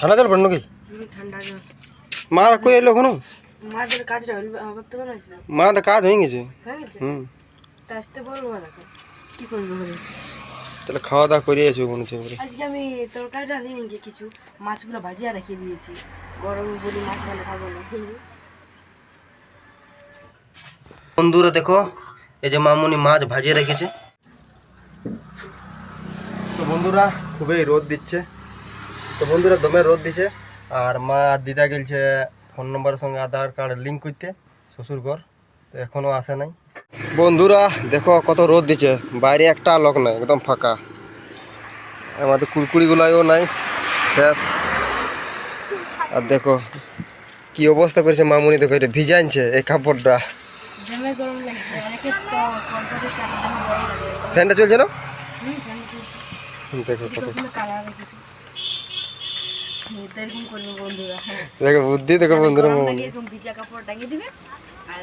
ঠান্ডা জল পড়লো কি? ঠান্ডা জল। মা কই এলো এখনো? মাদের কাজটা আবার তো বানাইছিল। মা তো কাজ হয়ে গেছে। হয়ে গেছে? তা আসতে বলবো না কি করবো বলে। তাহলে খাওয়া দাওয়া করে এসো মনে হচ্ছে। আজকে আমি তরকারি রাঁধি নাকি কিছু মাছগুলো ভাজিয়া রেখে দিয়েছি, গরম বলি মাছ রান্না খাবো না। বন্ধুরা দেখো এই যে মামুনি মাছ ভাজিয়ে রেখেছে। তো বন্ধুরা খুবই রোদ দিচ্ছে, তো বন্ধুরা দমে রোদ দিছে। আর মা দিদা গেলছে ফোন নম্বরের সঙ্গে আধার কার্ড লিঙ্ক করতে শ্বশুর ঘর, তো এখনও আসে নাই। বন্ধুরা দেখো কত রোদ দিচ্ছে, বাইরে একটা লোক নাই, একদম ফাঁকা। আমাদের কুড়কুড়িগুলোও নাই, শেষ। আর দেখো কি অবস্থা করেছে মামুনি, দেখো এটা ভিজাইছে এই কাপড়টা। ফ্যানটা চলছে না? দেখো কত দেখো বুদ্ধি, দেখো বন্ধুরা ভিজা কাপড় টাঙিয়ে দিবে আর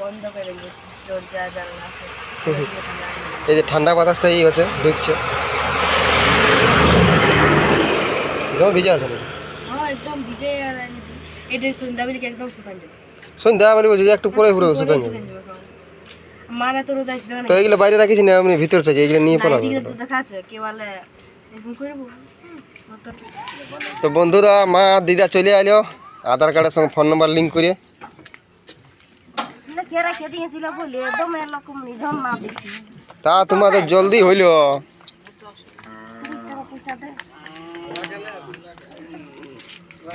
বন্ধ করে দরজা জানলা। এই যে ঠান্ডা বাতাসটা এই হচ্ছে ঢুকছে, একদম ভিজে আছে না? হ্যাঁ একদম ভিজে। আর এটা সন্ধ্যাবেলা একদম শুকান যাবে। সন্ধ্যা বলি বলছি যে একটু পরে পুরো শুকান যাবে। মারা তো রোদ আসবে না, তো এগুলো বাইরে রাখিস না, আমি ভিতর থেকে এগুলো নিয়ে পড়াবো। দেখাচ্ছে কে বলে এরকম করবো। তো বন্ধুরা মা দিদা চলে আলো আধার কার্ডের সঙ্গে ফোন নম্বর লিঙ্ক করে। তা তোমাদের জলদি হইল।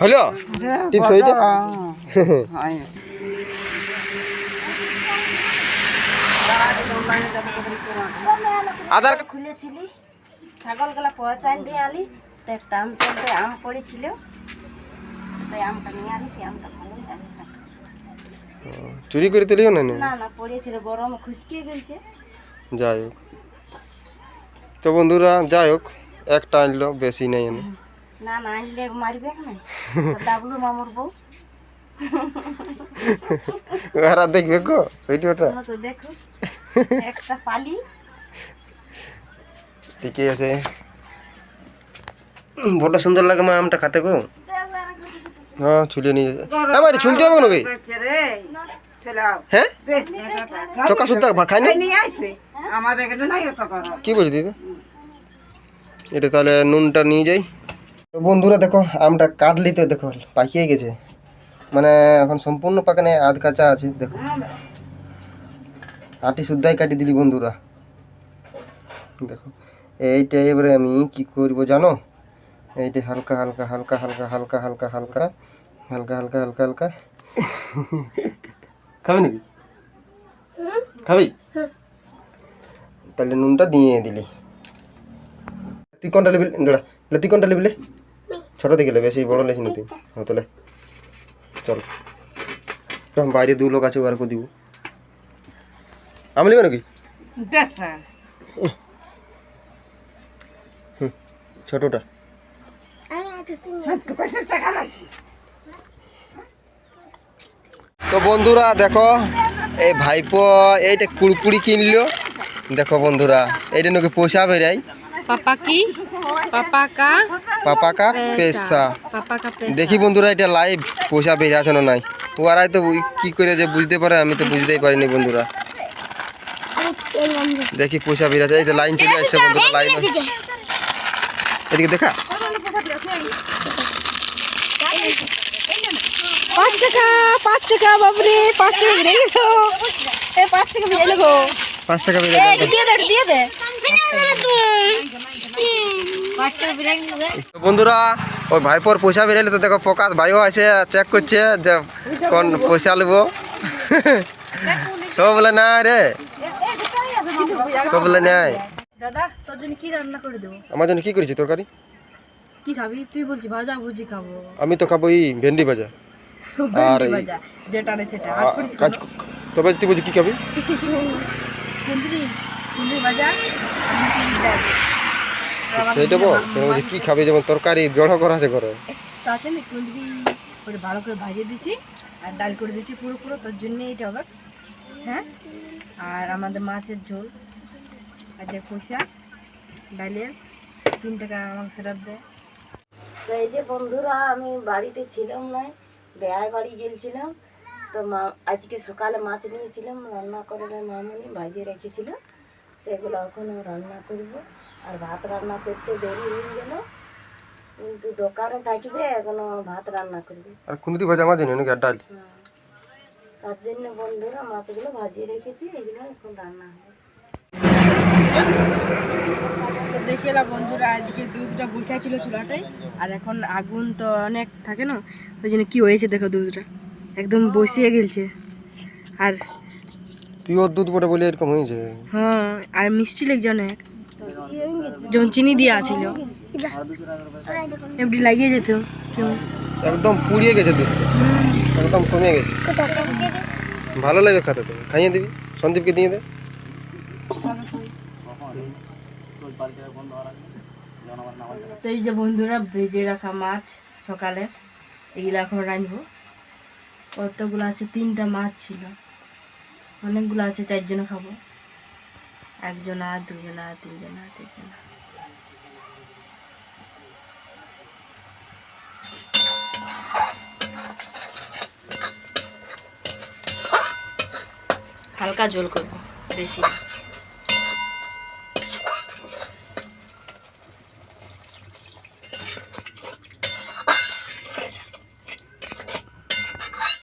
হলো টিপস ওইটা। আধার খুলেছিলি ছাগল গুলা পচাইন দিয়ে আলি, তো একটা আম চলতে আম পড়েছিল, তাই আমটা নিয়ে আলি। সেই আমটা ভালোই লাগে খেতে। চুরি করে তুলিও না? না না পড়েছিল, গরমে খুশকিয়ে গেছে। যাই হোক, তো বন্ধুরা যাই হোক একটা আনলো, বেশি নেই এনে। না না আনলে মারবে না ডাবলু মামুর বউ। ওরা দেখবে গো ভিডিওটা, তো দেখো একটা পালি। ঠিকই আছে, বড় সুন্দর লাগে মা আমটা খাতে গো। হ্যাঁ ছুলে নিয়ে আমার ছুলতে হবে নাকি? হ্যাঁ চকা সুদ্ধা খাই না কি বলছি দিদি? এটা তাহলে নুনটা নিয়ে যাই। তো বন্ধুরা দেখো আমটা কাটলি, তো দেখো পাকিয়ে গেছে, মানে এখন সম্পূর্ণ পাকানে আধ কাঁচা আছে। দেখো আটি শুদ্ধাই কাটি দিলি বন্ধুরা। দেখো এইটা এবারে আমি কি করবো জানো, এইটা হালকা হালকা হালকা হালকা হালকা হালকা হালকা হালকা হালকা হালকা হালকা খাবি নাকি? খাবি? তাহলে নুনটা দিয়ে দিলি। তুই কোনটা নিবি দাঁড়া, তুই কোনটা নিবি? ছোট দিকে বেশি বড় লেছি না তুই। হ্যাঁ তাহলে চল, বাইরে দু লোক আছে বার করে দিব। আমি নেবে নাকি? ছোটটা তো বন্ধুরা দেখো এই ভাইপো এইটা কুড়কুড়ি কিনলো। দেখো বন্ধুরা এইটা নাকি পয়সা বেরাই। পাপা কা পেশা। দেখি বন্ধুরা এটা লাইভ পয়সা বেরিয়ে আছে না নাই, ওরাই তো কি করে যে বুঝতে পারে, আমি তো বুঝতেই পারিনি বন্ধুরা। দেখি পয়সা বেরিয়ে আছে, এই তো লাইন চলে আসছে বন্ধুরা, লাইন এদিকে দেখা। 5 টাকা 5 টাকা বাবুরে 5 টাকা বেড়ে গেল। এই 5 টাকা বেড়ে গেল, 5 টাকা বেরিয়ে এই দিয়ে দে দিয়ে দে। 5 টাকা বেড়ে গেল। বন্ধুরা ওই ভাইপোর পয়সা বেরিয়ে, তো দেখো প্রকাশ ভাইও আছে চেক করছে যে কোন পয়সা নেবো। সব বলে না রে, সব বলে নাই। দাদা তোর জন্য কি রান্না করে দেবো? আমার জন্য কি করেছি তরকারি? কি খাবি তুই? বলছি ভাজা ভুজি খাবো। আমি তো খাবো এই ভেন্ডি ভাজা। আর ভাজা যেটা নেই সেটা আর করেছি কাজ। তবে তুই বলছি কি খাবি? কুঁদরি কুঁদরি ভাজা। সেইটা বল, সেটা বলছি কি খাবি, যেমন তরকারি জড়ো করা আছে ঘরে। তো আছে না কুঁদরি করে ভালো করে ভাজিয়ে দিছি আর ডাল করে দিছি পুরো পুরো, তোর জন্য এটা হবে। হ্যাঁ আর আমাদের মাছের ঝোল আর যে পয়সা ডালের 3 টাকা আমাকে ফেরত দে। তো এই যে বন্ধুরা, আমি বাড়িতে ছিলাম না, বেড়ায় বাড়ি গেছিলাম। তো মা আজকে সকালে মাছ নিয়েছিলাম, রান্না করে মামনি ভাজিয়ে রেখেছিল, সেগুলো এখনও রান্না করব। আর ভাত রান্না করতে দেরি হয়ে গেল, কিন্তু দোকানে থাকবে এখনো ভাত রান্না করবে। আর কুন্দি ভাজা আমার জন্য নাকি আর ডাল? হ্যাঁ, তার জন্য বন্ধুরা মাছগুলো ভাজিয়ে রেখেছি, এগুলো এখন রান্না হবে। তো দেখে এলাম বন্ধুরা, আজকে দুধটা বসেছিল চুলাটায়, আর এখন আগুন তো অনেক থাকে না, ওই জন্য কি হয়েছে দেখো, দুধটা একদম বসিয়ে গেলছে। আর পিওর দুধ বটে বলে এরকম হয়েছে। হ্যাঁ, আর মিষ্টি লাগছে অনেক, যেমন চিনি দেওয়া ছিল, এমনি লাগিয়ে যেত কেমন। একদম পুড়িয়ে গেছে দুধ, একদম কমে গেছে। ভালো লাগে খেতে, তো খাইয়ে দিবি, সন্দীপকে দিয়ে দে। তো এই যে বন্ধুরা, ভেজে রাখা মাছ সকালে, এগুলো এখন রাঁধবো। কতগুলো আছে, 3টা মাছ ছিল, অনেকগুলো আছে, 4 জনে খাবো, 1 জনা, 2 জনা, 3 জনা, 4 জনা। হালকা ঝোল করবো, বেশি না।